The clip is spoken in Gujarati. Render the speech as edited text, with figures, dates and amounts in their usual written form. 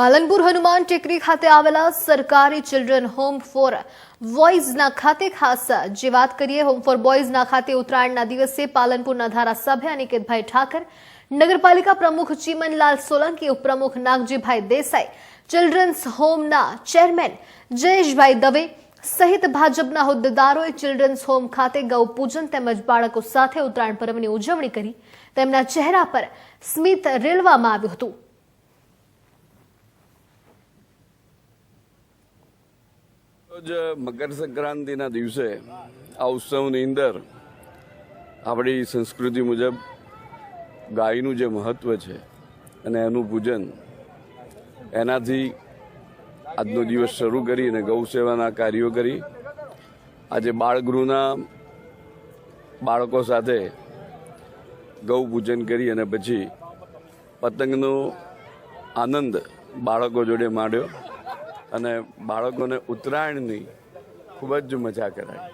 પાલનપુર હનુમાન ટેકરી ખાતે આવેલા સરકારી ચિલ્ડ્રન હોમ ફોર બોયઝના ખાતે ખાસ જે વાત કરીએ હોમ ફોર બોયઝના ખાતે ઉત્તરાયણના દિવસે પાલનપુરના ધારાસભ્ય અનિકેતભાઈ ઠાકર, નગરપાલિકા પ્રમુખ ચીમનલાલ સોલંકી, ઉપપ્રમુખ નાગજીભાઈ દેસાઈ, ચિલ્ડ્રન્સ હોમના ચેરમેન જયેશભાઈ દવે સહિત ભાજપના હોદ્દેદારોએ ચિલ્ડ્રન્સ હોમ ખાતે ગૌ પૂજન તેમજ બાળકો સાથે ઉત્તરાયણ પર્વની ઉજવણી કરી તેમના ચહેરા પર સ્મિત રેલવામાં આવ્યું હતું। મકર સંક્રાંતિના દિવસે આ ઉત્સવની અંદર આપણી સંસ્કૃતિ મુજબ ગાયનું જે મહત્વ છે અને એનું પૂજન, એનાથી આજનો દિવસ શરૂ કરી અને ગૌ સેવાના કાર્યો કરી આજે બાળગૃહના બાળકો સાથે ગૌ પૂજન કરી અને પછી પતંગનો આનંદ બાળકો જોડે માણ્યો અને બાળકોને ઉત્તરાયણની ખૂબ જ મજા કરાવી।